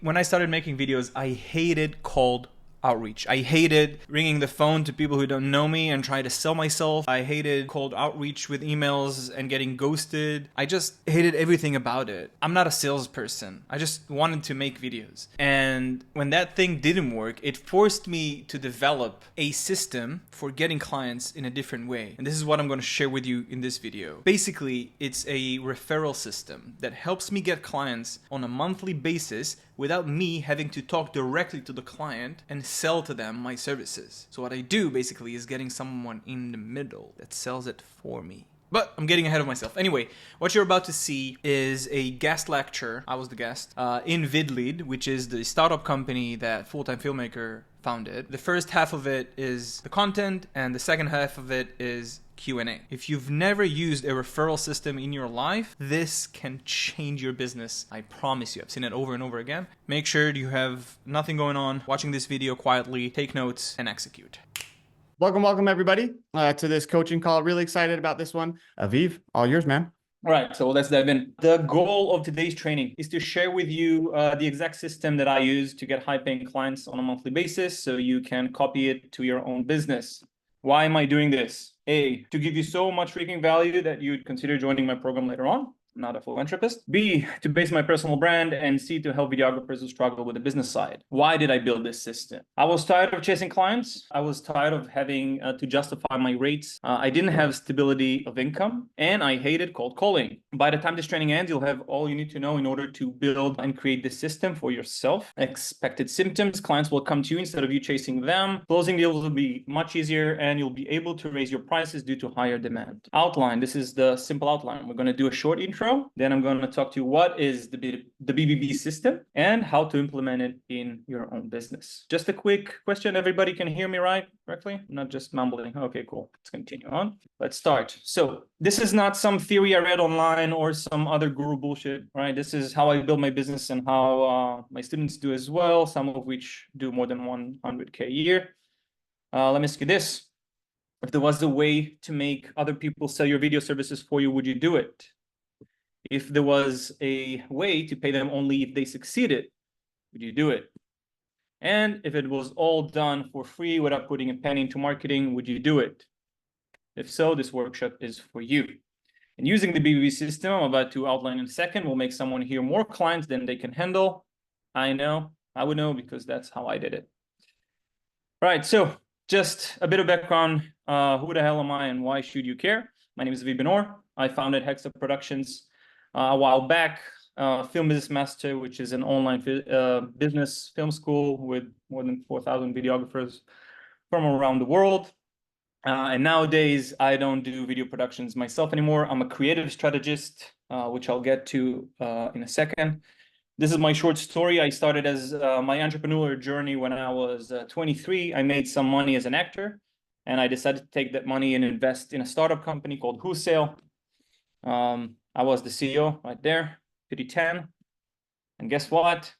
When I started making videos, I hated cold outreach. I hated ringing the phone to people who don't know me and try to sell myself. I hated cold outreach with emails and getting ghosted. I just hated everything about it. I'm not a salesperson. I just wanted to make videos. And when that thing didn't work, it forced me to develop a system for getting clients in a different way. And this is what I'm going to share with you in this video. Basically, it's a referral system that helps me get clients on a monthly basis without me having to talk directly to the client and sell to them my services. So what I do basically is getting someone in the middle that sells it for me. But I'm getting ahead of myself. Anyway, what you're about to see is a guest lecture. I was the guest in VidLead, which is the startup company that Full-Time Filmmaker founded. The first half of it is the content, and the second half of it is Q&A. If you've never used a referral system in your life, this can change your business. I promise you. I've seen it over and over again. Make sure you have nothing going on, watching this video quietly, take notes, and execute. Welcome, everybody, to this coaching call. Really excited about this one. Aviv, all yours, man. All right, so let's dive in. The goal of today's training is to share with you the exact system that I use to get high-paying clients on a monthly basis so you can copy it to your own business. Why am I doing this? A, to give you so much freaking value that you'd consider joining my program later on. I'm not a philanthropist. B, to base my personal brand, and C, to help videographers who struggle with the business side. Why did I build this system? I was tired of chasing clients. I was tired of having to justify my rates. I didn't have stability of income, and I hated cold calling. By the time this training ends, you'll have all you need to know in order to build and create this system for yourself. Expected symptoms: clients will come to you instead of you chasing them. Closing deals will be much easier, and you'll be able to raise your prices due to higher demand. Outline: this is the simple outline. We're going to do a short intro. Then I'm going to talk to you what is the BBB system and how to implement it in your own business. Just a quick question. Everybody can hear me correctly? I'm not just mumbling. Okay, cool. Let's continue on. Let's start. So this is not some theory I read online or some other guru bullshit, right? This is how I build my business and how my students do as well, some of which do more than 100K a year. Let me ask you this. If there was a way to make other people sell your video services for you, would you do it? If there was a way to pay them only if they succeeded, would you do it? And if it was all done for free without putting a penny into marketing, would you do it? If so, this workshop is for you. And using the BBB system I'm about to outline in a second will make someone hear more clients than they can handle. I know, I would know, because that's how I did it. All right, so just a bit of background. Who the hell am I and why should you care? My name is Aviv Ben-Or. I founded Hexa Productions a while back. Film Business Master, which is an online business film school with more than 4,000 videographers from around the world. And nowadays, I don't do video productions myself anymore. I'm a creative strategist, which I'll get to in a second. This is my short story. I started as my entrepreneurial journey when I was 23. I made some money as an actor, and I decided to take that money and invest in a startup company called Wholesale. I was the CEO right there, 50-10. And guess what?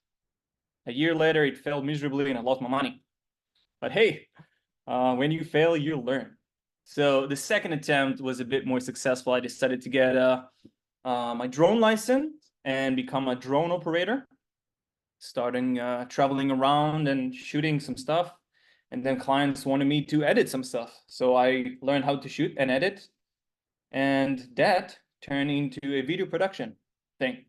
A year later, it failed miserably and I lost my money. But hey, when you fail, you learn. So the second attempt was a bit more successful. I decided to get my drone license and become a drone operator, starting traveling around and shooting some stuff. And then clients wanted me to edit some stuff. So I learned how to shoot and edit. And that turned into a video production thing.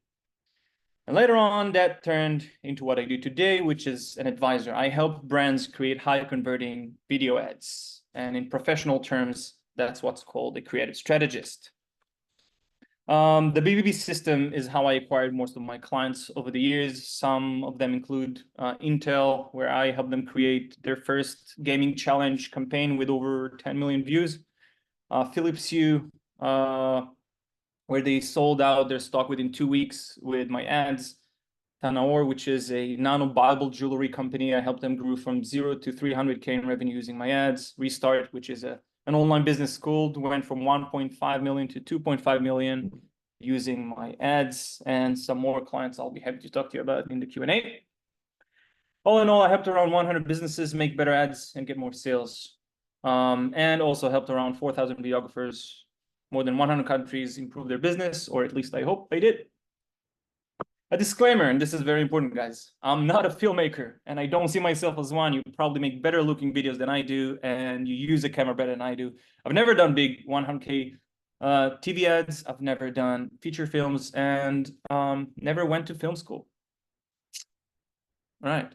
And later on, that turned into what I do today, which is an advisor. I help brands create high converting video ads. And in professional terms, that's what's called a creative strategist. The BBB system is how I acquired most of my clients over the years. Some of them include Intel, where I helped them create their first gaming challenge campaign with over 10 million views. Philips Hue, where they sold out their stock within 2 weeks with my ads. Tanaor, which is a nano Bible jewelry company. I helped them grow from 0 to 300K in revenue using my ads. Restart, which is an online business school, went from 1.5 million to 2.5 million using my ads, and some more clients I'll be happy to talk to you about in the Q&A. All in all, I helped around 100 businesses make better ads and get more sales. And also helped around 4,000 videographers, more than 100 countries improve their business, or at least I hope they did. A disclaimer, and this is very important, guys. I'm not a filmmaker, and I don't see myself as one. You probably make better looking videos than I do, and you use a camera better than I do. I've never done big 100K TV ads. I've never done feature films, and never went to film school. All right.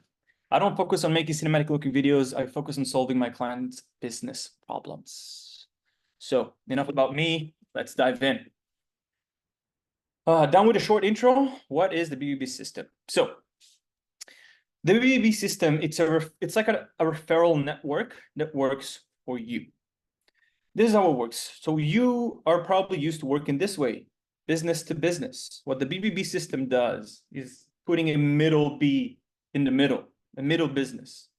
I don't focus on making cinematic looking videos. I focus on solving my clients' business problems. So enough about me. Let's dive in. Done with a short intro. What is the BBB system? So the BBB system, it's like a referral network that works for you. This is how it works. So you are probably used to working this way, business to business. What the BBB system does is putting a middle B in the middle, a middle business.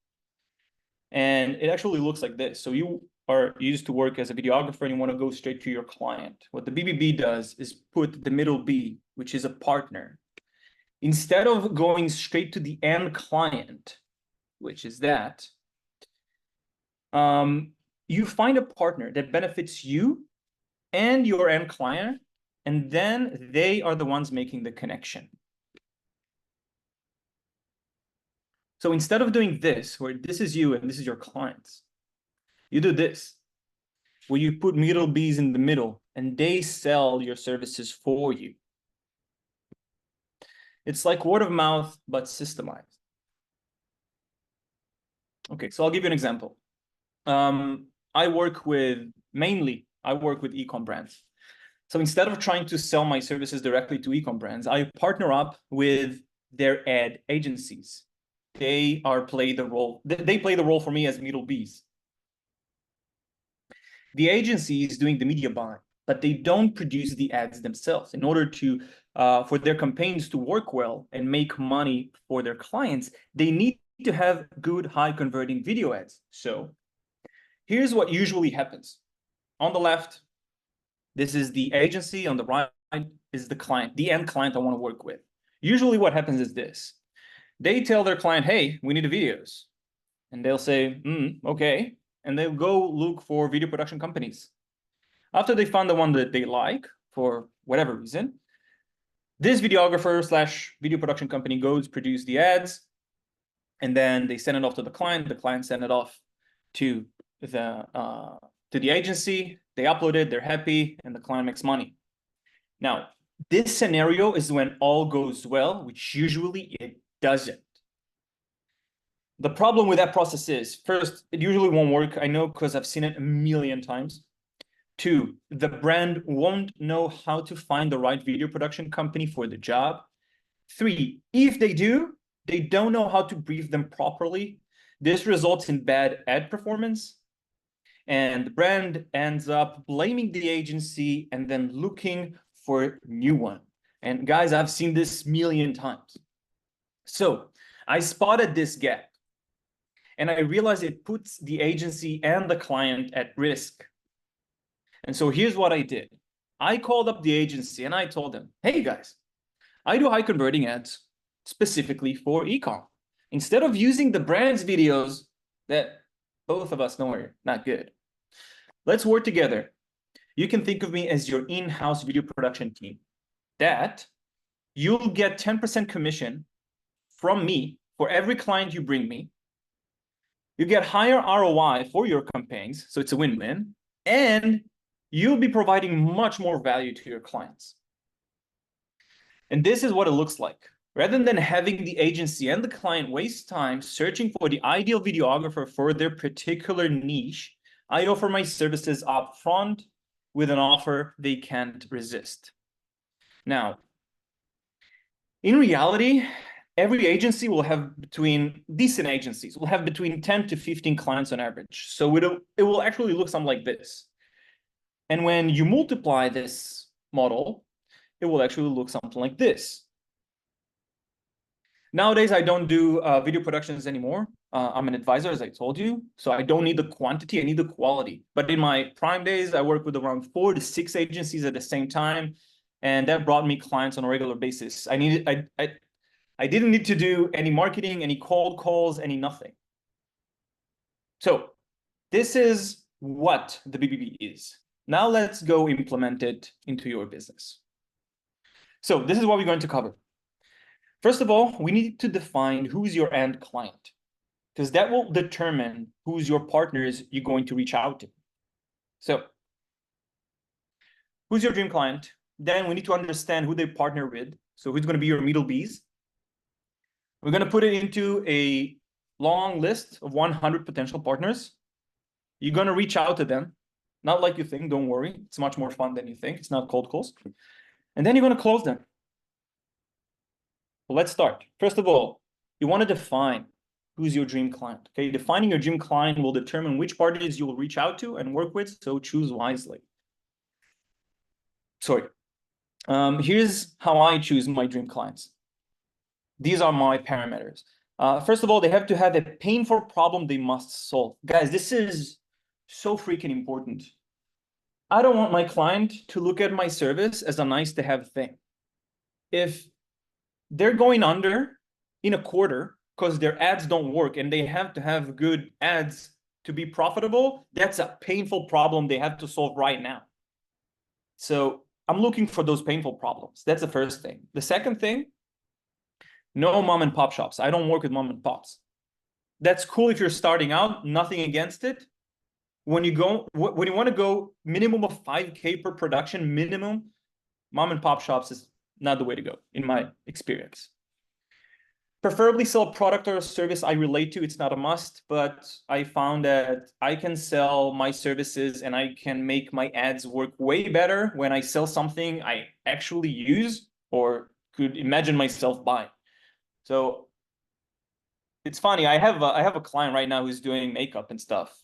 And it actually looks like this. So you are used to work as a videographer and you want to go straight to your client. What the BBB does is put the middle B, which is a partner. Instead of going straight to the end client, which is that, you find a partner that benefits you and your end client, and then they are the ones making the connection. So instead of doing this, where this is you and this is your clients, you do this, where you put middle Bs in the middle and they sell your services for you. It's like word of mouth, but systemized. Okay, so I'll give you an example. I work with e-com brands. So instead of trying to sell my services directly to e-com brands, I partner up with their ad agencies. They play the role for me as middle Bs. The agency is doing the media buying, but they don't produce the ads themselves. In order to for their campaigns to work well and make money for their clients, they need to have good, high converting video ads. So here's what usually happens. On the left, this is the agency. On the right is the client, the end client I want to work with. Usually what happens is this. They tell their client, hey, we need the videos. And they'll say, okay. And they'll go look for video production companies. After they find the one that they like, for whatever reason, this videographer / video production company goes produce the ads, and then they send it off to the client. The client send it off to the agency. They upload it, they're happy, and the client makes money. Now, this scenario is when all goes well, which usually it doesn't. The problem with that process is, first, it usually won't work. I know because I've seen it a million times. 2, the brand won't know how to find the right video production company for the job. 3, if they do, they don't know how to brief them properly. This results in bad ad performance. And the brand ends up blaming the agency and then looking for a new one. And guys, I've seen this a million times. So I spotted this gap. And I realized it puts the agency and the client at risk. And so here's what I did. I called up the agency and I told them, hey guys, I do high converting ads specifically for e-com. Instead of using the brand's videos that both of us know are not good, let's work together. You can think of me as your in-house video production team. That you'll get 10% commission from me for every client you bring me. You get higher ROI for your campaigns, so it's a win-win, and you'll be providing much more value to your clients. And this is what it looks like. Rather than having the agency and the client waste time searching for the ideal videographer for their particular niche, I offer my services up front with an offer they can't resist. Now, in reality, every agency will have decent agencies will have between 10 to 15 clients on average. So it will actually look something like this. And when you multiply this model, it will actually look something like this. Nowadays, I don't do video productions anymore. I'm an advisor, as I told you. So I don't need the quantity, I need the quality. But in my prime days, I work with around 4 to 6 agencies at the same time. And that brought me clients on a regular basis. I didn't need to do any marketing, any cold calls, any nothing. So this is what the BBB is. Now let's go implement it into your business. So this is what we're going to cover. First of all, we need to define who's your end client, because that will determine who's your partners you're going to reach out to. So who's your dream client? Then we need to understand who they partner with. So who's going to be your middle Bs? We're going to put it into a long list of 100 potential partners. You're going to reach out to them. Not like you think, don't worry. It's much more fun than you think. It's not cold calls. And then you're going to close them. Well, let's start. First of all, you want to define who's your dream client. Okay, defining your dream client will determine which parties you will reach out to and work with, so choose wisely. Sorry. Here's how I choose my dream clients. These are my parameters. First of all, they have to have a painful problem they must solve. Guys, this is so freaking important. I don't want my client to look at my service as a nice to have thing. If they're going under in a quarter because their ads don't work and they have to have good ads to be profitable, that's a painful problem they have to solve right now. So I'm looking for those painful problems. That's the first thing. The second thing, no mom and pop shops. I don't work with mom and pops. That's cool if you're starting out, nothing against it. When you want to go minimum of 5K per production, minimum, mom and pop shops is not the way to go, in my experience. Preferably sell a product or a service I relate to. It's not a must, but I found that I can sell my services and I can make my ads work way better when I sell something I actually use or could imagine myself buying. So it's funny. I have a client right now who's doing makeup and stuff,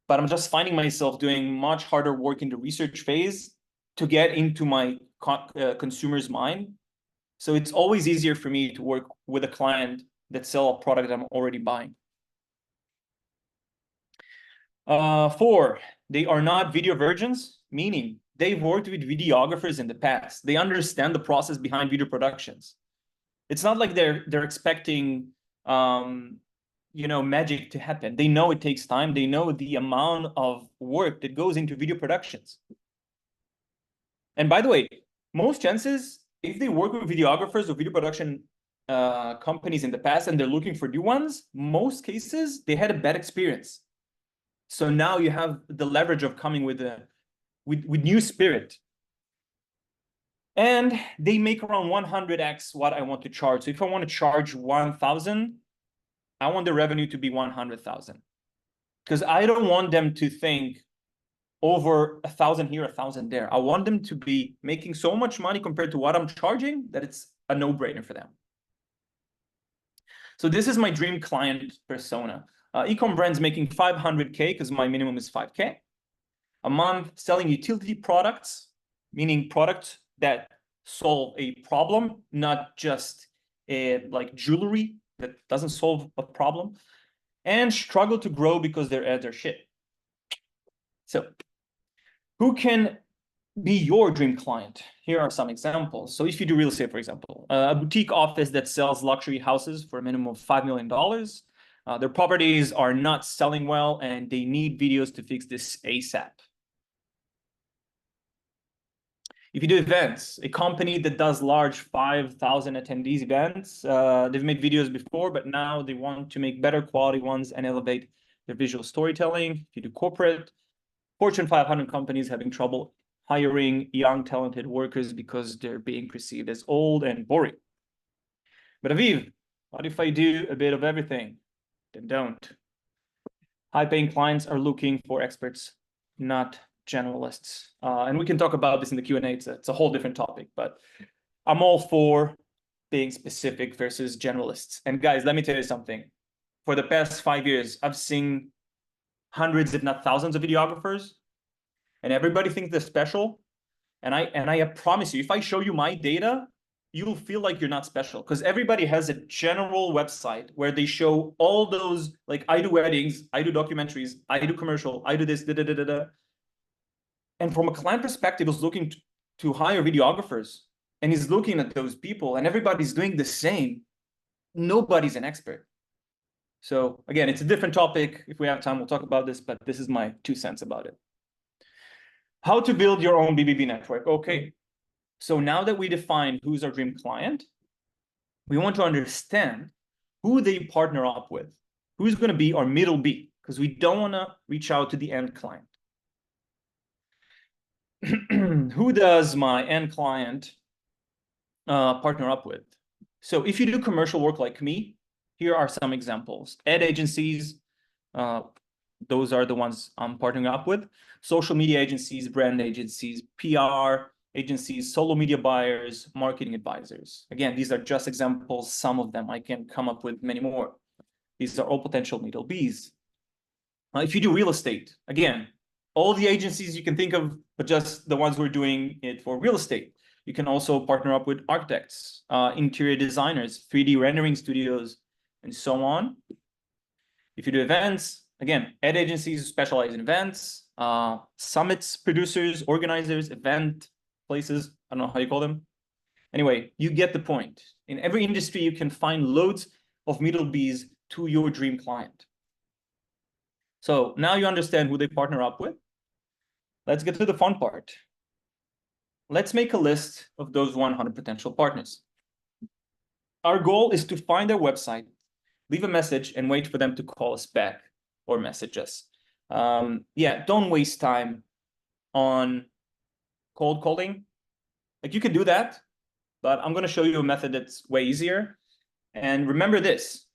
but I'm just finding myself doing much harder work in the research phase to get into my consumer's mind. So it's always easier for me to work with a client that sell a product I'm already buying. 4, they are not video virgins, meaning they've worked with videographers in the past. They understand the process behind video productions. It's not like they're expecting magic to happen. They know it takes time. They know the amount of work that goes into video productions. And by the way, most chances, if they work with videographers or video production companies in the past and they're looking for new ones, most cases they had a bad experience. So now you have the leverage of coming with new spirit. And they make around 100x what I want to charge. So if I want to charge 1,000, I want the revenue to be 100,000, because I don't want them to think over 1,000 here, 1,000 there. I want them to be making so much money compared to what I'm charging that it's a no-brainer for them. So this is my dream client persona. E-com brands making 500K because my minimum is 5K a month, selling utility products, meaning products that solve a problem, not just like jewelry that doesn't solve a problem, and struggle to grow because their ads are shit. So who can be your dream client? Here are some examples. So if you do real estate, for example, a boutique office that sells luxury houses for a minimum of $5 million, their properties are not selling well and they need videos to fix this ASAP. If you do events, a company that does large 5,000 attendees events, they've made videos before, but now they want to make better quality ones and elevate their visual storytelling. If you do corporate, Fortune 500 companies having trouble hiring young, talented workers because they're being perceived as old and boring. But Aviv, what if I do a bit of everything? Then don't. High-paying clients are looking for experts, not generalists. And we can talk about this in the Q&A. It's a whole different topic, but I'm all for being specific versus generalists. And guys, let me tell you something. For the past 5 years, I've seen hundreds, if not thousands of videographers, and everybody thinks they're special. And I promise you, if I show you my data, you'll feel like you're not special, because everybody has a general website where they show all those, like, I do weddings, I do documentaries, I do commercial, I do this, da, da, da, da, da. And from a client perspective, is looking to hire videographers, and he's looking at those people, and everybody's doing the same. Nobody's an expert. So again, it's a different topic. If we have time, we'll talk about this, but this is my 2 cents about it. How to build your own BBB network. Okay, so now that we define who's our dream client, we want to understand who they partner up with, who's going to be our middle B, because we don't want to reach out to the end client. Who does my end client partner up with? So if you do commercial work like me, here are some examples. Ad agencies, those are the ones I'm partnering up with. Social media agencies, brand agencies, PR agencies, solo media buyers, marketing advisors. Again, these are just examples. Some of them I can come up with many more. These are all potential middle Bs. If you do real estate, again, all the agencies you can think of, but just the ones who are doing it for real estate. You can also partner up with architects, interior designers, 3D rendering studios, and so on. If you do events, again, ad agencies specialize in events, summits, producers, organizers, event places. I don't know how you call them. Anyway, you get the point. In every industry, you can find loads of middle Bs to your dream client. So now you understand who they partner up with. Let's get to the fun part. Let's make a list of those 100 potential partners. Our goal is to find their website, leave a message, and wait for them to call us back or message us. Yeah, don't waste time on cold calling. Like, you can do that, but I'm going to show you a method that's way easier. And remember this,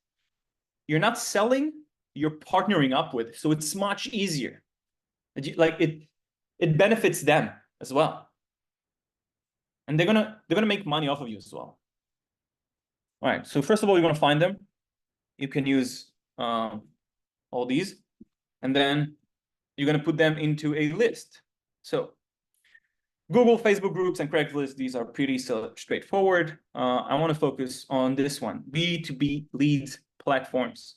you're not selling, you're partnering up with, so it's much easier. Like, it benefits them as well. And they're gonna make money off of you as well. All right, so first of all, you want to find them. You can use all these, and then you're going to put them into a list. So Google, Facebook groups, and Craigslist, these are pretty straightforward. I want to focus on this one, B2B leads platforms.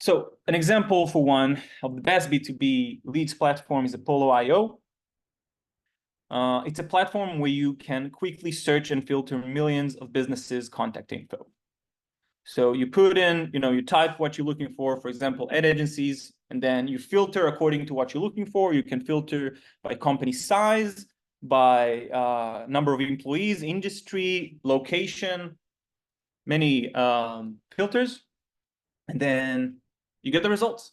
So an example for one of the best B2B leads platform is Apollo.io. It's a platform where you can quickly search and filter millions of businesses' contact info. So you put in, you type what you're looking for example, ad agencies, and then you filter according to what you're looking for. You can filter by company size, by number of employees, industry, location, many filters, and then you get the results.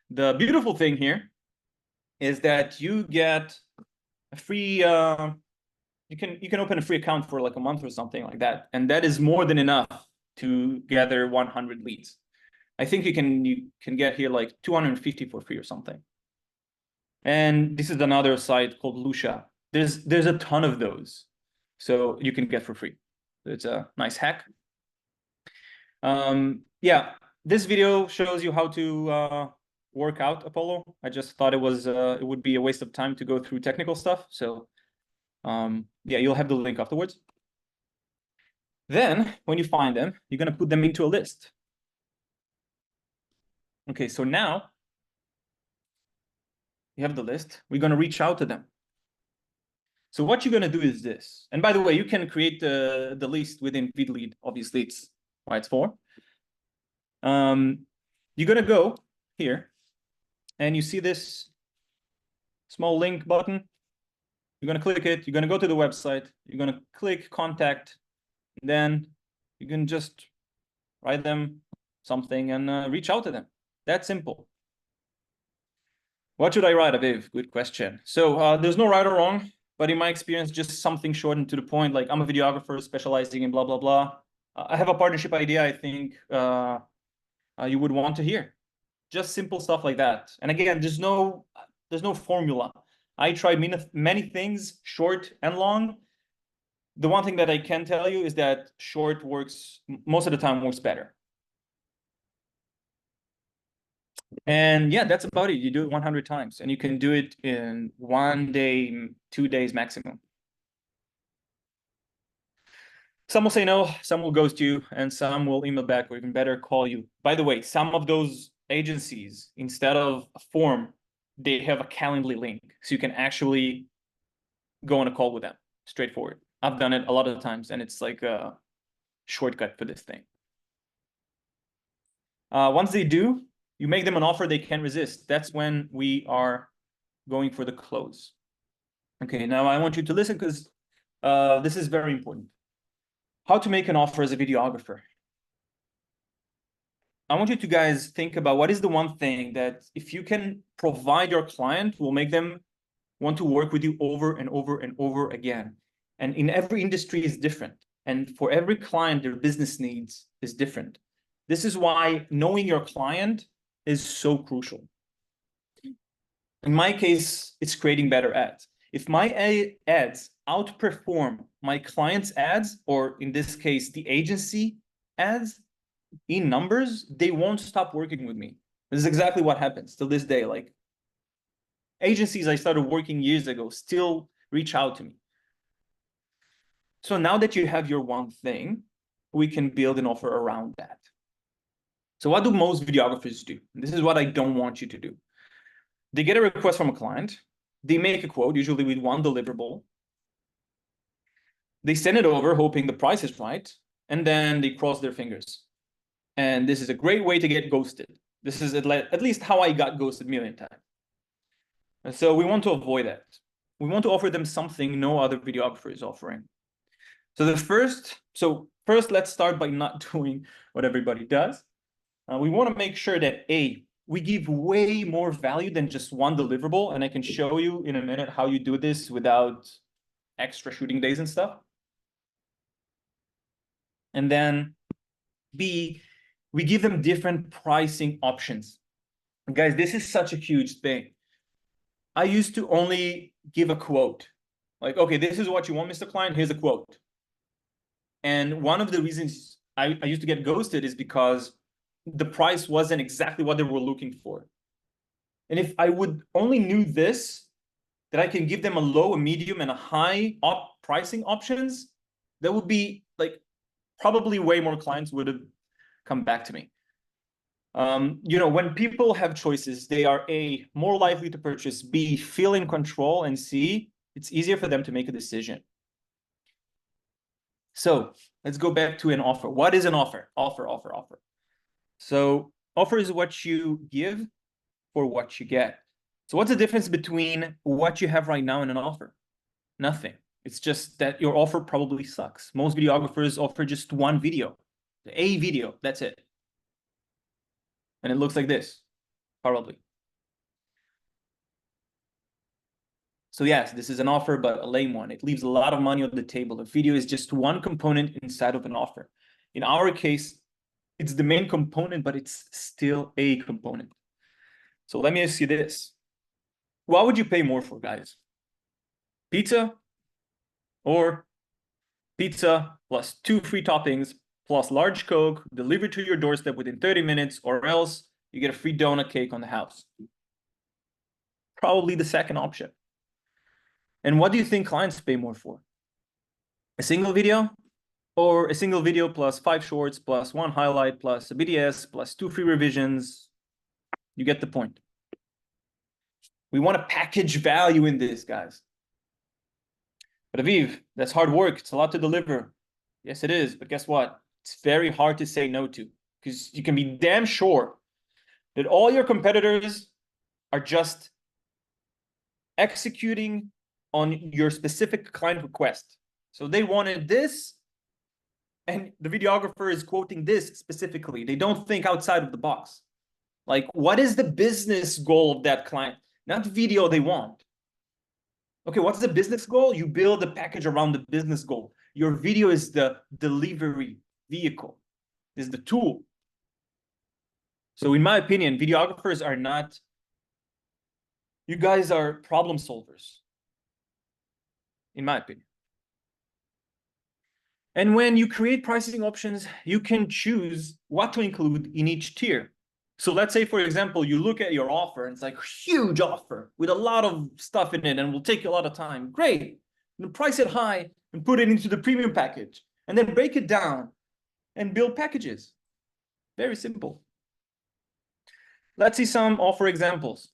The beautiful thing here is that you get a free, you can open a free account for like a month or something like that, and that is more than enough to gather 100 leads. I think you can get here like 250 for free or something. And this is another site called Lucia. There's a ton of those, so you can get for free. It's a nice hack. Yeah, this video shows you how to work out Apollo. I just thought it would be a waste of time to go through technical stuff. So yeah, you'll have the link afterwards. Then when you find them, you're going to put them into a list. Okay, so now you have the list. We're going to reach out to them. So what you're going to do is this. And by the way, you can create the list within VidLead. Obviously, it's why it's for. You're going to go here, and you see this small link button. You're going to click it. You're going to go to the website. You're going to click contact. Then you can just write them something and reach out to them. That's simple. What should I write, Aviv? Good question. So there's no right or wrong, but in my experience, just something short and to the point, like I'm a videographer specializing in blah, blah, blah. I have a partnership idea I think you would want to hear. Just simple stuff like that. And again, there's no formula. I tried many things, short and long. The one thing that I can tell you is that short works, most of the time works better. And yeah, that's about it. You do it 100 times, and you can do it in 1 day, 2 days maximum. Some will say no, some will ghost you, and some will email back, or even better, call you. By the way, some of those agencies, instead of a form, they have a Calendly link, so you can actually go on a call with them. Straightforward. I've done it a lot of times, and it's like a shortcut for this thing. Once they do, you make them an offer they can't resist. That's when we are going for the close. Okay, now I want you to listen because this is very important. How to make an offer as a videographer. I want you to guys think about what is the one thing that if you can provide your client will make them want to work with you over and over and over again. And in every industry is different. And for every client, their business needs is different. This is why knowing your client is so crucial. In my case, it's creating better ads. If my ads outperform my client's ads, or in this case, the agency ads in numbers, they won't stop working with me. This is exactly what happens till this day. Like agencies I started working years ago still reach out to me. So now that you have your one thing, we can build an offer around that. So what do most videographers do? This is what I don't want you to do. They get a request from a client. They make a quote, usually with one deliverable. They send it over, hoping the price is right, and then they cross their fingers. And this is a great way to get ghosted. This is at least how I got ghosted a million times. And so we want to avoid that. We want to offer them something no other videographer is offering. So first, let's start by not doing what everybody does. We want to make sure that we give way more value than just one deliverable. And I can show you in a minute how you do this without extra shooting days and stuff. And then B, we give them different pricing options. Guys, this is such a huge thing. I used to only give a quote. Like, okay, this is what you want, Mr. Client, here's a quote. And one of the reasons I used to get ghosted is because the price wasn't exactly what they were looking for. And if I would only knew this, that I can give them a low, a medium, and a high pricing options, that would be like probably way more clients would have come back to me. When people have choices, they are A, more likely to purchase, B, feel in control, and C, it's easier for them to make a decision. So let's go back to an offer. What is an offer? Offer. So offer is what you give for what you get. So what's the difference between what you have right now and an offer? Nothing. It's just that your offer probably sucks. Most videographers offer just one video, a video, that's it. And it looks like this, probably. So yes, this is an offer, but a lame one. It leaves a lot of money on the table. The video is just one component inside of an offer. In our case, it's the main component, but it's still a component. So let me ask you this. What would you pay more for, guys? Pizza or pizza plus 2 free toppings plus large Coke delivered to your doorstep within 30 minutes, or else you get a free donut cake on the house? Probably the second option. And what do you think clients pay more for? A single video, or a single video plus 5 shorts plus 1 highlight plus a BDS plus 2 free revisions? You get the point. We want to package value in this, guys. But Aviv, that's hard work. It's a lot to deliver. Yes, it is. But guess what? It's very hard to say no to, because you can be damn sure that all your competitors are just executing on your specific client request. So they wanted this, and the videographer is quoting this specifically. They don't think outside of the box. Like, what is the business goal of that client? Not the video they want. Okay, what's the business goal? You build a package around the business goal. Your video is the delivery vehicle, is the tool. So in my opinion, videographers are not, you guys are problem solvers, in my opinion. And when you create pricing options, you can choose what to include in each tier. So let's say, for example, you look at your offer and it's like huge offer with a lot of stuff in it and will take you a lot of time. Great. And price it high and put it into the premium package, and then break it down and build packages. Very simple. Let's see some offer examples.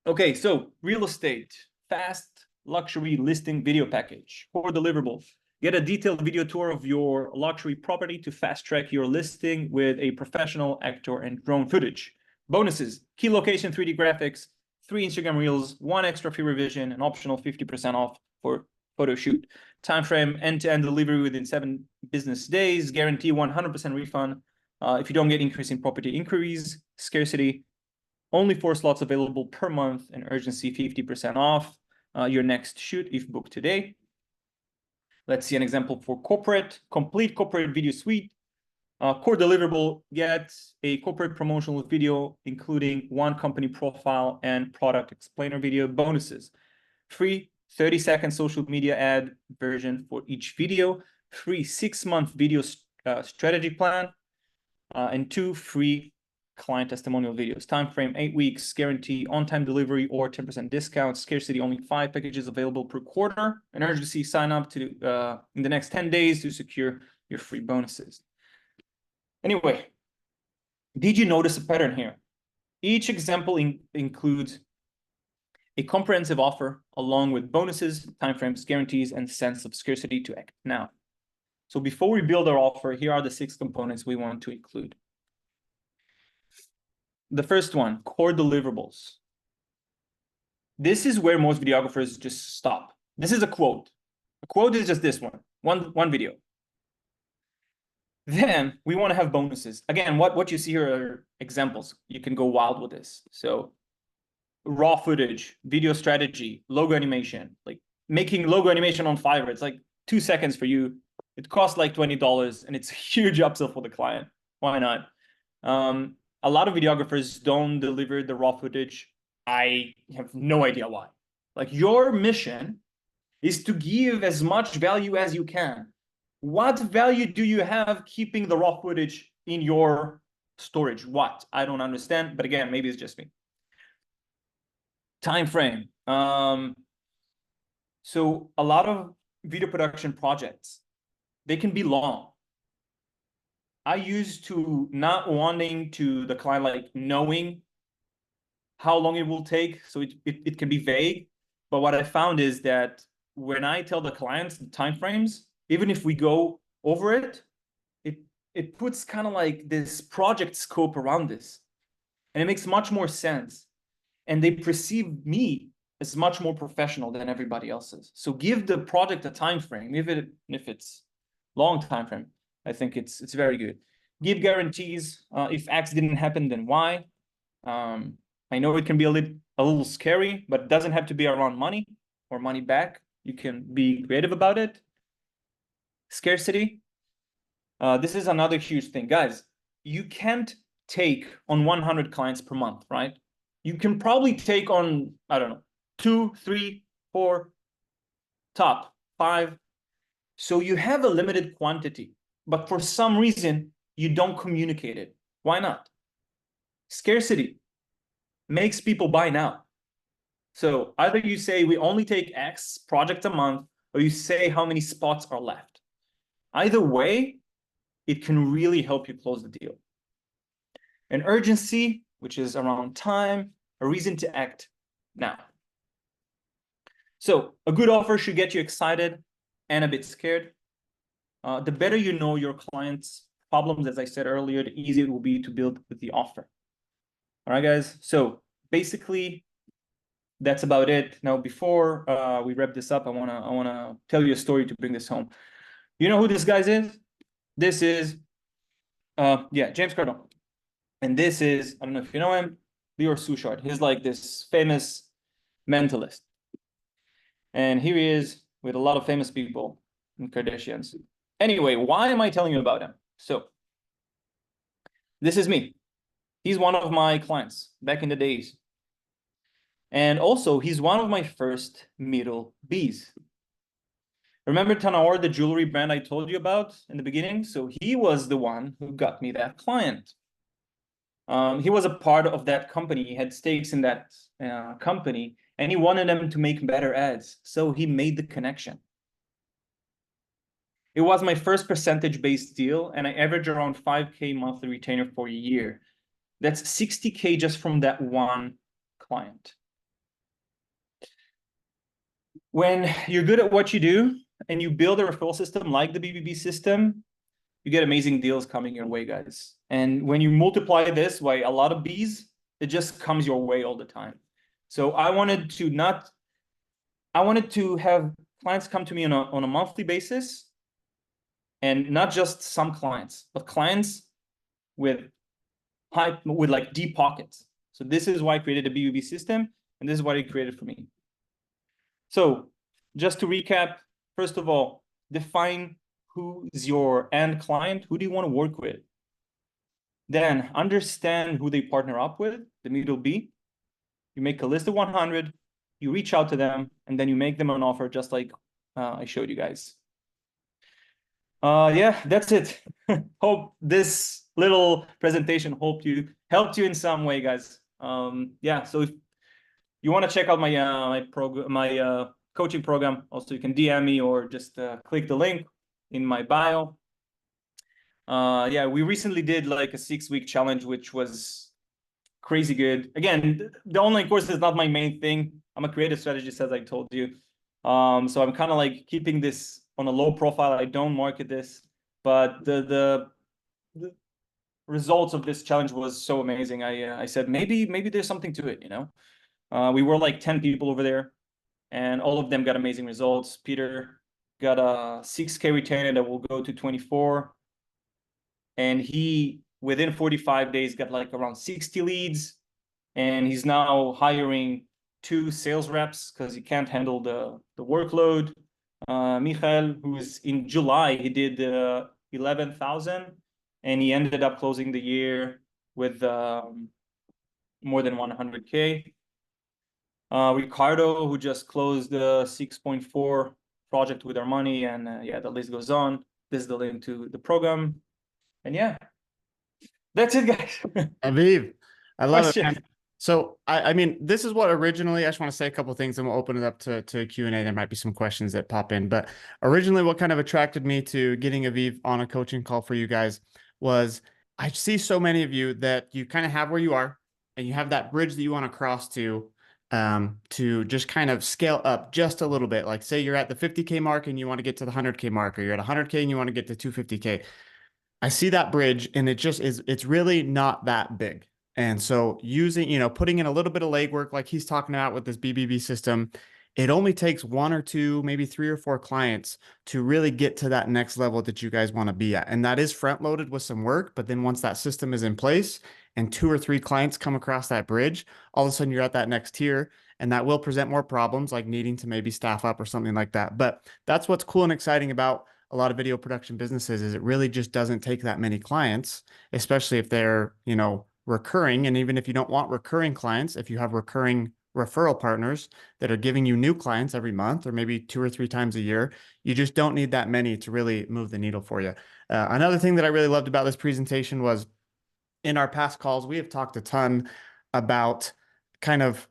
Okay, so real estate, fast luxury listing video package for deliverables. Get a detailed video tour of your luxury property to fast track your listing with a professional actor and drone footage. Bonuses, key location 3D graphics, 3 Instagram reels, 1 extra free revision, an optional 50% off for photo shoot. Time frame, end-to-end delivery within 7 business days, guarantee 100% refund. If you don't get increasing property inquiries, scarcity, only 4 slots available per month, and urgency 50% off your next shoot if booked today. Let's see an example for corporate. Complete corporate video suite. Core deliverable, get a corporate promotional video, including 1 company profile and product explainer video. Bonuses. Free 30-second social media ad version for each video. Free 6-month video strategy plan. And 2 free client testimonial videos. Time frame 8 weeks, guarantee on-time delivery or 10% discount. Scarcity, only 5 packages available per quarter. An urgency, sign up to in the next 10 days to secure your free bonuses. Anyway, did you notice a pattern here? Each example includes a comprehensive offer along with bonuses, timeframes, guarantees, and sense of scarcity to act now. So before we build our offer, here are the 6 components we want to include. The first one, core deliverables. This is where most videographers just stop. This is a quote. A quote is just this one video. Then we want to have bonuses. Again, what you see here are examples. You can go wild with this. So raw footage, video strategy, logo animation, like making logo animation on Fiverr. It's like 2 seconds for you. It costs like $20 and it's a huge upsell for the client. Why not? A lot of videographers don't deliver the raw footage. I have no idea why. Like, your mission is to give as much value as you can. What value do you have keeping the raw footage in your storage? What? I don't understand, but again, maybe it's just me. Time frame. So a lot of video production projects, they can be long. I used to not wanting to the client, like, knowing how long it will take, so it can be vague. But what I found is that when I tell the clients the timeframes, even if we go over it, it puts kind of like this project scope around this, and it makes much more sense. And they perceive me as much more professional than everybody else's. So give the project a time frame, if it's long time frame. I think it's very good. Give guarantees. If X didn't happen, then Y. I know it can be a little scary, but it doesn't have to be around money or money back. You can be creative about it. Scarcity. This is another huge thing, guys. You can't take on 100 clients per month, right? You can probably take on, I don't know, 2, 3, 4, top 5. So you have a limited quantity, but for some reason, you don't communicate it. Why not? Scarcity makes people buy now. So either you say we only take X projects a month, or you say how many spots are left. Either way, it can really help you close the deal. An urgency, which is around time, a reason to act now. So a good offer should get you excited and a bit scared. The better you know your client's problems, as I said earlier, the easier it will be to build with the offer. All right, guys. So basically, that's about it. Now, before we wrap this up, I wanna tell you a story to bring this home. You know who this guy is? This is, James Cardone. And this is, I don't know if you know him, Lior Suchard. He's like this famous mentalist. And here he is with a lot of famous people and Kardashians. Anyway, why am I telling you about him? So this is me. He's one of my clients back in the days. And also, he's one of my first middle Bs. Remember Tanaor, the jewelry brand I told you about in the beginning? So he was the one who got me that client. He was a part of that company. He had stakes in that company, and he wanted them to make better ads. So he made the connection. It was my first percentage-based deal, and I averaged around 5K monthly retainer for a year. That's 60K just from that one client. When you're good at what you do and you build a referral system like the BBB system, you get amazing deals coming your way, guys. And when you multiply this by a lot of Bs, it just comes your way all the time. So I wanted to have clients come to me on a monthly basis, and not just some clients, but clients with like deep pockets. So this is why I created a BBB system, and this is what I created for me. So just to recap, first of all, define who's your end client. Who do you want to work with? Then understand who they partner up with, the middle B. You make a list of 100, you reach out to them, and then you make them an offer, just like I showed you guys. Yeah, that's it. Hope this little presentation helped you in some way, guys. Yeah, so if you want to check out my coaching program, also you can DM me or just click the link in my bio. Yeah, we recently did like a 6-week challenge, which was crazy good. Again, the online course is not my main thing. I'm a creative strategist, as I told you. So I'm kind of like keeping this on a low profile. I don't market this, but the results of this challenge was so amazing. I said maybe there's something to it, you know. We were like 10 people over there, and all of them got amazing results. Peter got a 6K retainer that will go to 24, and he within 45 days got like around 60 leads, and he's now hiring 2 sales reps because he can't handle the workload. Michael, who's in July, he did 11,000, and he ended up closing the year with more than 100K. Ricardo, who just closed the 6.4 project with our money, and yeah, the list goes on. This is the link to the program, and yeah, that's it, guys. Aviv, I love it, Question. man. So I mean, this is what originally, I just want to say a couple of things and we'll open it up to Q&A. There might be some questions that pop in, but originally what kind of attracted me to getting Aviv on a coaching call for you guys was I see so many of you that you kind of have where you are and you have that bridge that you want to cross to just kind of scale up just a little bit. Like say you're at the 50K mark and you want to get to the 100K mark, or you're at 100K and you want to get to 250K. I see that bridge and it just is, it's really not that big. And so using, putting in a little bit of legwork like he's talking about with this BBB system, it only takes 1 or 2, maybe 3 or 4 clients to really get to that next level that you guys want to be at. And that is front loaded with some work. But then once that system is in place and 2 or 3 clients come across that bridge, all of a sudden you're at that next tier. And that will present more problems like needing to maybe staff up or something like that. But that's what's cool and exciting about a lot of video production businesses is it really just doesn't take that many clients, especially if they're, recurring. And even if you don't want recurring clients, if you have recurring referral partners that are giving you new clients every month or maybe 2 or 3 times a year, you just don't need that many to really move the needle for you. Another thing that I really loved about this presentation was in our past calls, we have talked a ton about kind of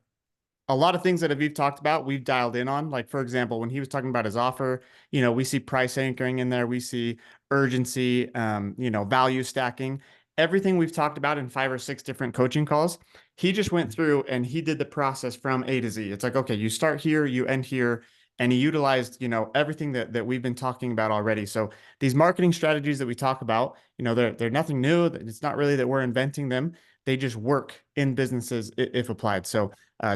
a lot of things that Aviv talked about, we've dialed in on. Like, for example, when he was talking about his offer, we see price anchoring in there. We see urgency, value stacking, everything we've talked about in 5 or 6 different coaching calls. He just went through and he did the process from A to Z. It's like, okay, you start here, you end here. And he utilized, everything that we've been talking about already. So these marketing strategies that we talk about, they're nothing new. It's not really that we're inventing them. They just work in businesses if applied. So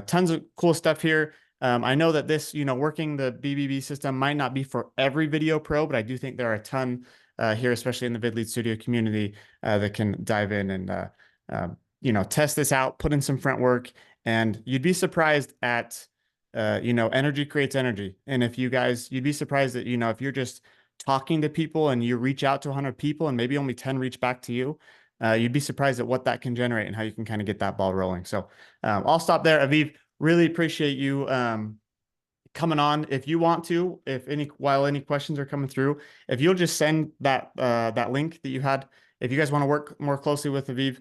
tons of cool stuff here. I know that this, working the BBB system might not be for every video pro, but I do think there are a ton here, especially in the VidLead Studio community, that can dive in and, test this out, put in some front work, and you'd be surprised at, energy creates energy. And if you'd be surprised that, if you're just talking to people and you reach out to 100 people and maybe only 10 reach back to you, you'd be surprised at what that can generate and how you can kind of get that ball rolling. So I'll stop there. Aviv, really appreciate you coming on. If you want to, while any questions are coming through, if you'll just send that link that you had, if you guys want to work more closely with Aviv,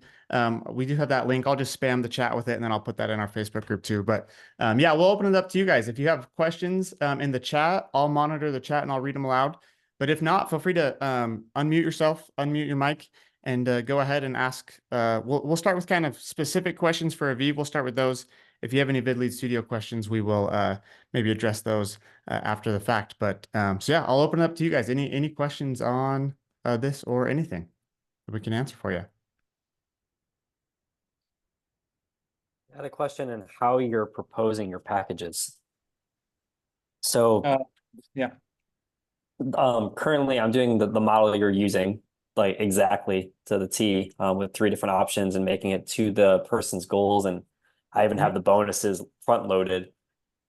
we do have that link. I'll just spam the chat with it and then I'll put that in our Facebook group too. But yeah, we'll open it up to you guys. If you have questions in the chat, I'll monitor the chat and I'll read them aloud. But if not, feel free to unmute yourself, unmute your mic, and go ahead and ask. We'll start with kind of specific questions for Aviv. We'll start with those. If you have any VidLead Studio questions, we will maybe address those after the fact. But so yeah, I'll open it up to you guys. Any questions on this or anything that we can answer for you? I had a question on how you're proposing your packages. So Yeah. Currently, I'm doing the model you're using, like exactly to the T, with three different options and making it to the person's goals. And I even have Mhm. the bonuses front loaded.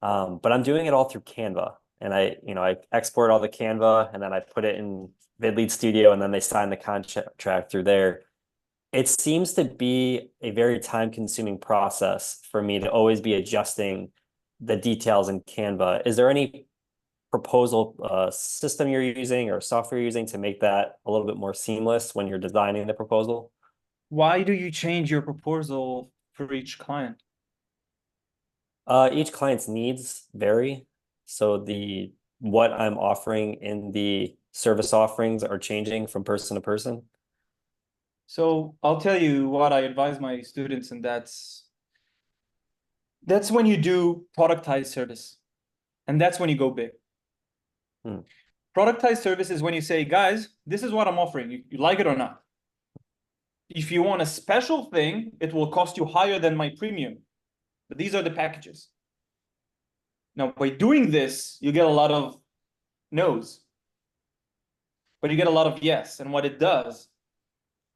But I'm doing it all through Canva. And I export all the Canva and then I put it in VidLead Studio and then they sign the contract through there. It seems to be a very time-consuming process for me to always be adjusting the details in Canva. Is there any proposal system you're using or software you're using to make that a little bit more seamless when you're designing the proposal? Why do you change your proposal for each client? Each client's needs vary. So the what I'm offering in the service offerings are changing from person to person. So I'll tell you what I advise my students, and that's when you do productized service, and that's when you go big. Hmm. Productized service is when you say, guys, this is what I'm offering. You like it or not? If you want a special thing, it will cost you higher than my premium. But these are the packages. Now, by doing this, you get a lot of no's, but you get a lot of yes. And what it does,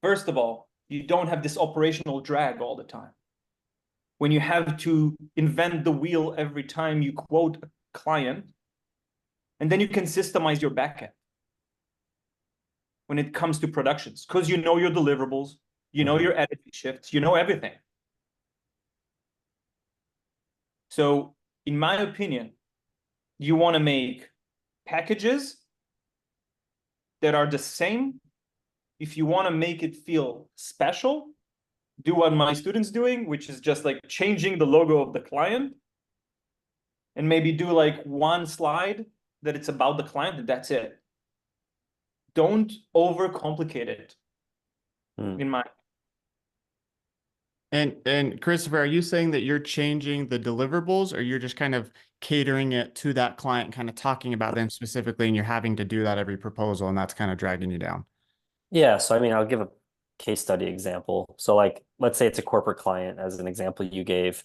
first of all, you don't have this operational drag all the time. When you have to invent the wheel every time you quote a client, and then you can systemize your backend when it comes to productions, because you know your deliverables, you know Mhm. your editing shifts, you know everything. So, in my opinion, you want to make packages that are the same. If you want to make it feel special, do what my students doing, which is just like changing the logo of the client and maybe do like one slide that it's about the client and that's it. Don't overcomplicate it Hmm. in my. And Christopher, are you saying that you're changing the deliverables, or you're just kind of catering it to that client, kind of talking about them specifically, and you're having to do that every proposal, and that's kind of dragging you down? Yeah, so I mean, I'll give a case study example. So like, let's say it's a corporate client as an example you gave,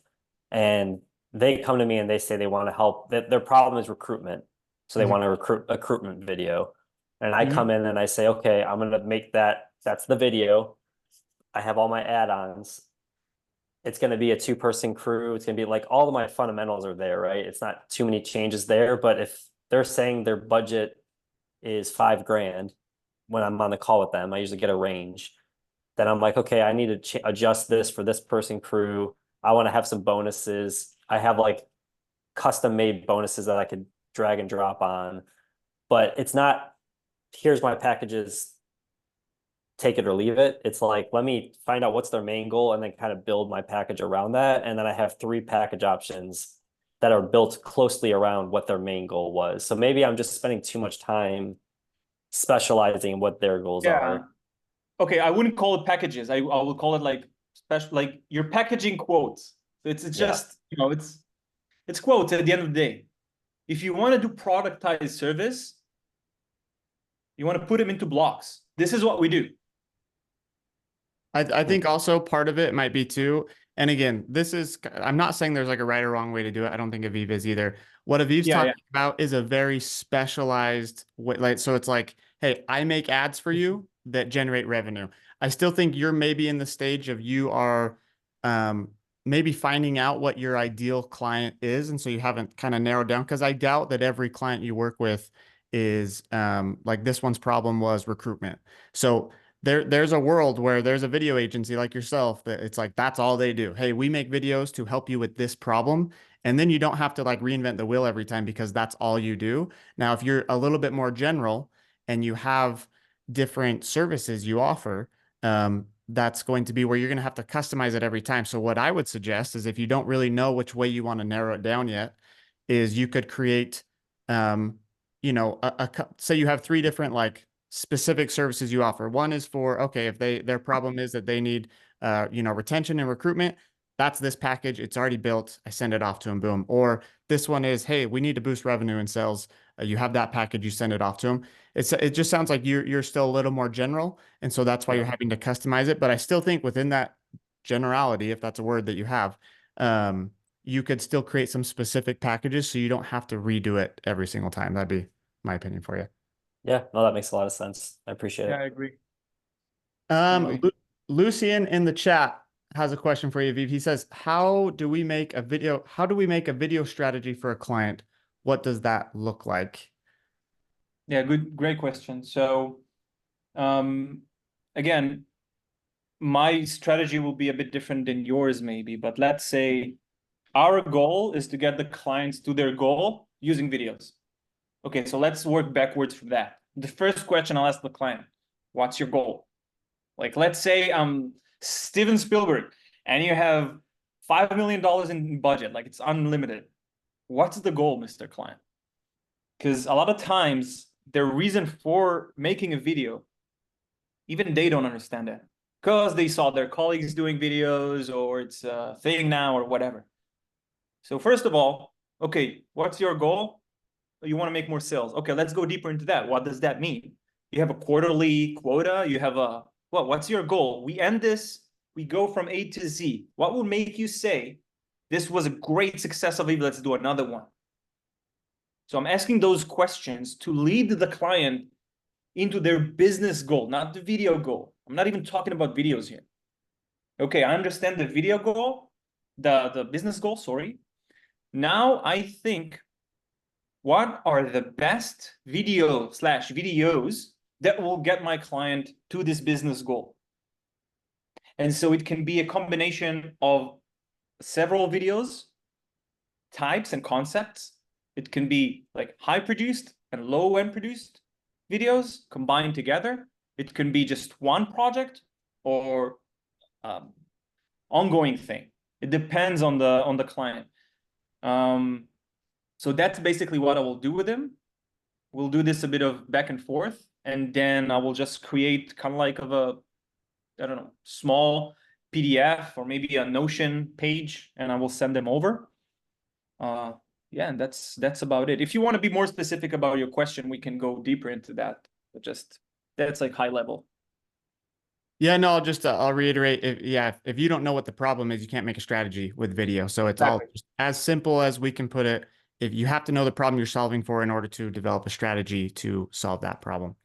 and they come to me and they say they want to help. That their problem is recruitment. So they want to recruit a recruitment video. And I come Mhm. in and I say, okay, I'm gonna make that's the video. I have all my add-ons. It's gonna be a two-person crew. It's gonna be like all of my fundamentals are there, right? It's not too many changes there, but if they're saying their budget is 5 grand when I'm on the call with them. I usually get a range. Then I'm like, okay, I need to adjust this for this person crew. I want to have some bonuses. I have like custom made bonuses that I could drag and drop on, but it's not, here's my packages, take it or leave it. It's like, let me find out what's their main goal and then kind of build my package around that. And then I have three package options that are built closely around what their main goal was. So maybe I'm just spending too much time specializing in what their goals Yeah. are. Okay, I wouldn't call it packages. I would call it like special, like you're packaging quotes. It's Yeah. just, it's quotes at the end of the day. If you want to do productized service, you want to put them into blocks. This is what we do. I Hmm. think also part of it might be too, and again, this is, I'm not saying there's like a right or wrong way to do it. I don't think Aviv is either. What Aviv's Yeah, yeah. talking about is a very specialized way, like, so it's like, hey, I make ads for you that generate revenue. I still think you're maybe in the stage of you are um, maybe finding out what your ideal client is, and so you haven't kind of narrowed down, because I doubt that every client you work with is like this one's problem was recruitment. So there's a world where there's a video agency like yourself that it's like that's all they do. Hey, we make videos to help you with this problem. And then you don't have to like reinvent the wheel every time because that's all you do. Now, if you're a little bit more general and you have different services you offer, that's going to be where you're going to have to customize it every time. So what I would suggest is if you don't really know which way you want to narrow it down yet, is you could create, um, say you have three different like specific services you offer. One is for, okay, if their problem is that they need retention and recruitment, that's this package. It's already built. I send it off to them, boom. Or this one is, hey, we need to boost revenue and sales. You have that package, you send it off to them. It just sounds like you're still a little more general, and so that's why Yeah. you're having to customize it. But I still think within that generality, if that's a word that you have, um, you could still create some specific packages so you don't have to redo it every single time. That'd be my opinion for you. Yeah, no, that makes a lot of sense. I appreciate Yeah, it. I agree. Lucian in the chat has a question for you, Viv. He says, how do we make a video strategy for a client? What does that look like? Yeah, great question. So, again, my strategy will be a bit different than yours maybe, but let's say our goal is to get the clients to their goal using videos. Okay, so let's work backwards from that. The first question I'll ask the client, what's your goal? Like, let's say I'm Steven Spielberg and you have $5 million in budget, like it's unlimited. What's the goal, Mr. Client? Because a lot of times their reason for making a video, even they don't understand that because they saw their colleagues doing videos or it's a thing now or whatever. So first of all, okay, what's your goal? You want to make more sales. Okay, let's go deeper into that. What does that mean? You have a quarterly quota. You have a, well, what's your goal? We end this, we go from A to Z. What would make you say, this was a great success of it, let's do another one? So I'm asking those questions to lead the client into their business goal, not the video goal. I'm not even talking about videos here. Okay, I understand the video goal, the business goal, sorry. Now I think, what are the best videos that will get my client to this business goal? And so it can be a combination of several videos, types and concepts. It can be like high produced and low end produced videos combined together. It can be just one project or ongoing thing. It depends on the client. So that's basically what I will do with him. We'll do this a bit of back and forth, and then I will just create kind of like of a, I don't know, small PDF or maybe a Notion page, and I will send them over. Yeah, and that's about it. If you want to be more specific about your question, we can go deeper into that. But just that's like high level. Yeah, no, I'll reiterate. If you don't know what the problem is, you can't make a strategy with video. So it's all just as simple as we can put it. If you have to know the problem you're solving for in order to develop a strategy to solve that problem.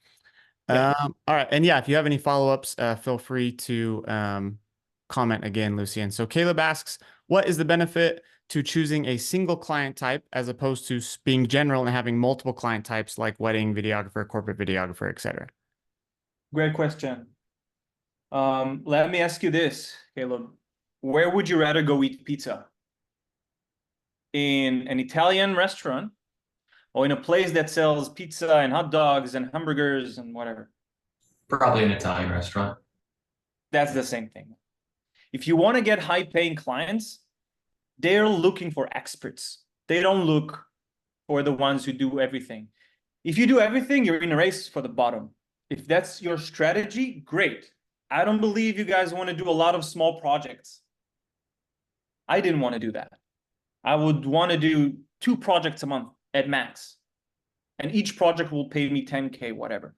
Yeah. All right. And yeah, if you have any follow-ups, feel free to comment again, Lucian. So Caleb asks, what is the benefit to choosing a single client type as opposed to being general and having multiple client types like wedding videographer, corporate videographer, etc.? Great question. Let me ask you this, Caleb. Where would you rather go eat pizza? In an Italian restaurant or in a place that sells pizza and hot dogs and hamburgers and whatever? Probably an Italian restaurant. That's the same thing. If you want to get high-paying clients, they're looking for experts. They don't look for the ones who do everything. If you do everything, you're in a race for the bottom. If that's your strategy, great. I don't believe you guys want to do a lot of small projects. I didn't want to do that. I would want to do 2 projects a month at max. And each project will pay me 10K, whatever.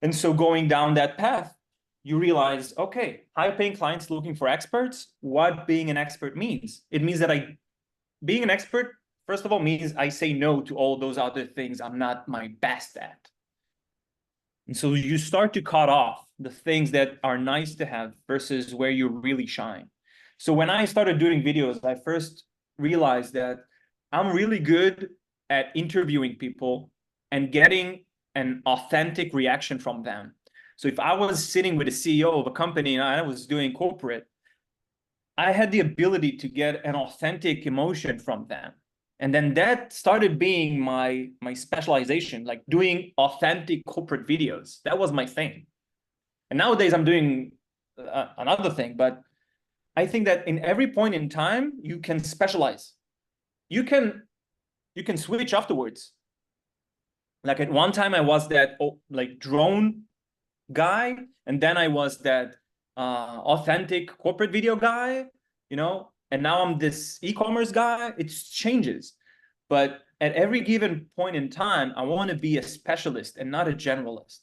And so going down that path, you realize, okay, high-paying clients looking for experts. What being an expert means? It means that being an expert, first of all, means I say no to all those other things I'm not my best at. And so you start to cut off the things that are nice to have versus where you really shine. So when I started doing videos, I first realized that I'm really good at interviewing people and getting an authentic reaction from them. So if I was sitting with a CEO of a company and I was doing corporate, I had the ability to get an authentic emotion from them. And then that started being my specialization, like doing authentic corporate videos. That was my thing. And nowadays I'm doing another thing, but I think that in every point in time, you can specialize. You can switch afterwards. Like at one time I was that like drone guy, and then I was that authentic corporate video guy, and now I'm this e-commerce guy. It changes. But at every given point in time, I want to be a specialist and not a generalist.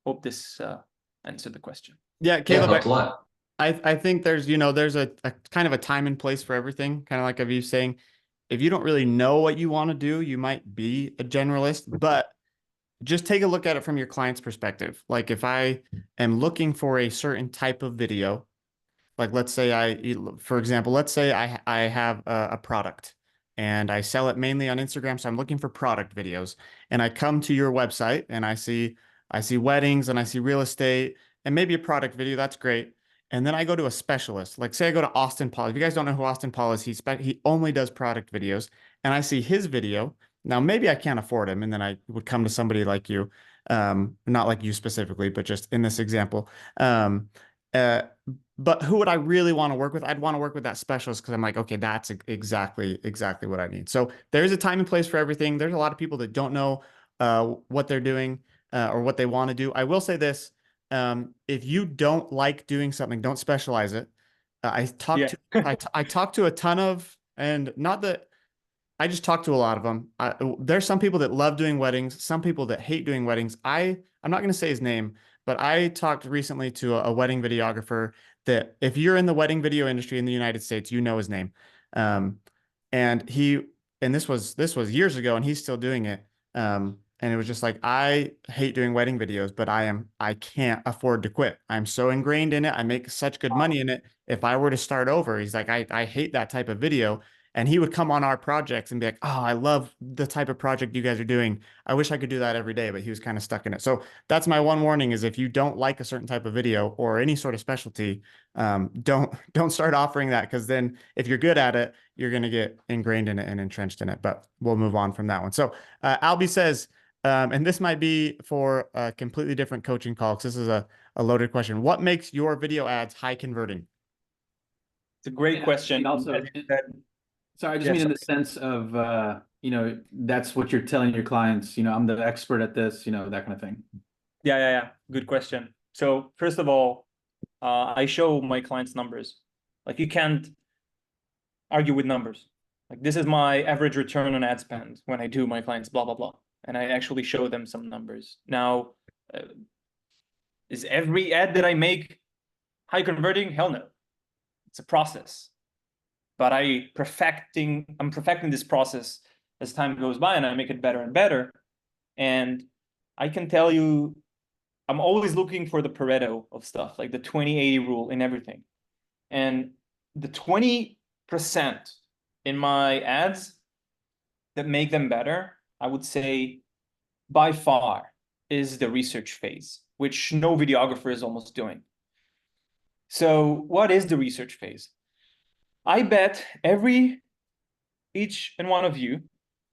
Hope this answered the question. Yeah, Yeah, Caleb, helped a lot. I think there's, there's a kind of a time and place for everything. Kind of like Aviv saying, if you don't really know what you want to do, you might be a generalist, but just take a look at it from your client's perspective. Like if I am looking for a certain type of video, like let's say for example, let's say I have a product and I sell it mainly on Instagram. So I'm looking for product videos and I come to your website and I see weddings and I see real estate and maybe a product video. That's great. And then I go to a specialist. Like say I go to Austin Paul. If you guys don't know who Austin Paul is, he only does product videos and I see his video. Now maybe I can't afford him and then I would come to somebody like you, not like you specifically, but just in this example. Uh, but who would I really want to work with? I'd want to work with that specialist because I'm like, okay, that's exactly what I need. So there's a time and place for everything. There's a lot of people that don't know what they're doing or what they want to do. I will say this: if you don't like doing something, don't specialize it. I talked to a ton of, and not that I just talked to a lot of them. There's some people that love doing weddings, some people that hate doing weddings. I'm not going to say his name, but I talked recently to a wedding videographer that if you're in the wedding video industry in the United States, you know his name. Um, and this was years ago, and he's still doing it. And it was just like, I hate doing wedding videos, but I can't afford to quit. I'm so ingrained in it. I make such good money in it. If I were to start over, he's like, I hate that type of video. And he would come on our projects and be like, oh, I love the type of project you guys are doing. I wish I could do that every day, but he was kind of stuck in it. So that's my one warning is if you don't like a certain type of video or any sort of specialty, don't start offering that because then if you're good at it, you're going to get ingrained in it and entrenched in it. But we'll move on from that one. So Albie says, and this might be for a completely different coaching call because this is a loaded question. What makes your video ads high converting? It's a great question. Also, sorry, I just mean in the sense of, that's what you're telling your clients, I'm the expert at this, that kind of thing. Yeah. Good question. So first of all, I show my clients numbers. Like you can't argue with numbers. Like this is my average return on ad spend when I do my clients, blah, blah, blah. And I actually show them some numbers. Now, is every ad that I make high converting? Hell no. It's a process. But I'm perfecting this process as time goes by and I make it better and better. And I can tell you, I'm always looking for the Pareto of stuff, like the 20-80 rule in everything. And the 20% in my ads that make them better, I would say by far is the research phase, which no videographer is almost doing. So what is the research phase? I bet each and one of you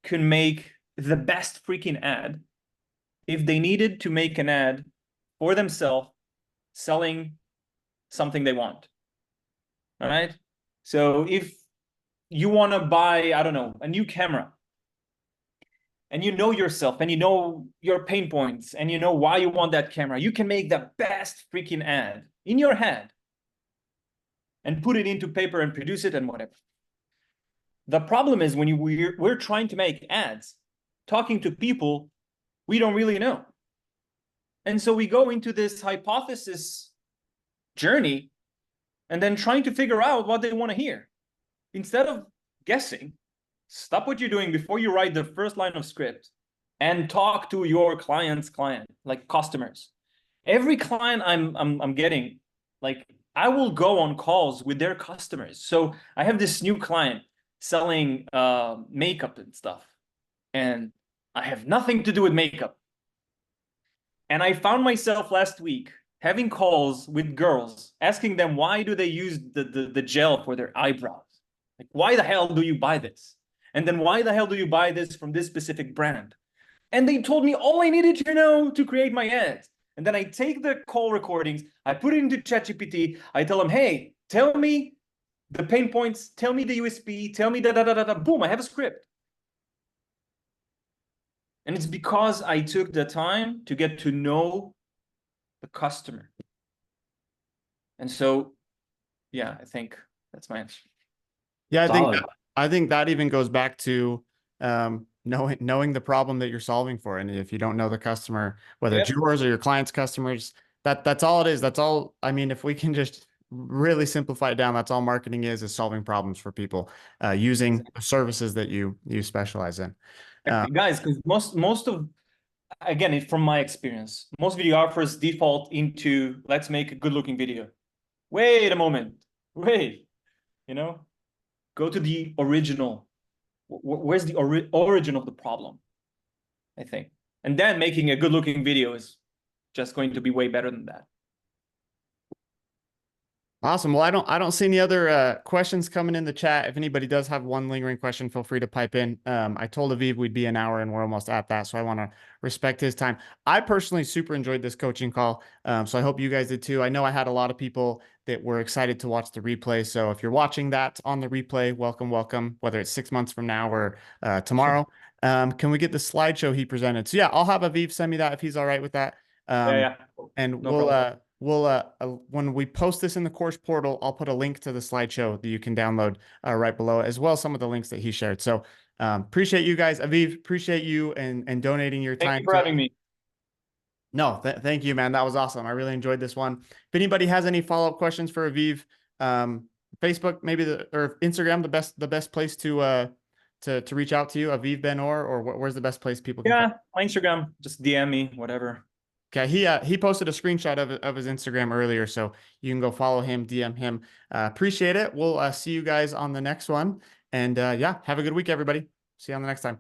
could make the best freaking ad if they needed to make an ad for themselves selling something they want. All right. So if you want to buy, I don't know, a new camera, and you know yourself and you know your pain points and you know why you want that camera, you can make the best freaking ad in your head and put it into paper and produce it and whatever. The problem is when we're trying to make ads, talking to people we don't really know. And so we go into this hypothesis journey and then trying to figure out what they want to hear. Instead of guessing, stop what you're doing before you write the first line of script and talk to your client's client, like customers. Every client I'm getting, like I will go on calls with their customers. So I have this new client selling makeup and stuff, and I have nothing to do with makeup. And I found myself last week having calls with girls, asking them why do they use the gel for their eyebrows? Like, why the hell do you buy this? And then why the hell do you buy this from this specific brand? And they told me all I needed to know to create my ads. And then I take the call recordings, I put it into ChatGPT, I tell them, hey, tell me the pain points, tell me the USP, tell me da. Boom, I have a script. And it's because I took the time to get to know the customer. And so, yeah, I think that's my answer. Yeah, I think that even goes back to knowing the problem that you're solving for. And if you don't know the customer, whether it's yours or your client's customers, that's all it is. That's all. I mean, if we can just really simplify it down, that's all marketing is solving problems for people using the services that you specialize in. Guys, because most of, again, from my experience, most videographers default into let's make a good looking video. Wait a moment, wait, go to the original. Where's the origin of the problem? I think, and then making a good looking video is just going to be way better than that. Awesome. Well, I don't see any other questions coming in the chat. If anybody does have one lingering question, feel free to pipe in. I told Aviv we'd be an hour and we're almost at that, so I want to respect his time. I personally super enjoyed this coaching call, so I hope you guys did too. I know I had a lot of people that were excited to watch the replay, so if you're watching that on the replay, welcome, welcome, whether it's 6 months from now or tomorrow. Can we get the slideshow he presented? So yeah, I'll have Aviv send me that if he's all right with that. Yeah. And No problem. when we post this in the course portal, I'll put a link to the slideshow that you can download right below, as well as some of the links that he shared. So appreciate you guys. Aviv, appreciate you and donating your time. Thank you for having me. No, thank you, man. That was awesome. I really enjoyed this one. If anybody has any follow-up questions for Aviv, Facebook, maybe or Instagram, the best place to reach out to you, Aviv Ben-Or, or where's the best place people can find? My Instagram, just DM me, whatever. Okay, he posted a screenshot of his Instagram earlier, so you can go follow him, DM him. Appreciate it. We'll see you guys on the next one. And yeah, have a good week, everybody. See you on the next time.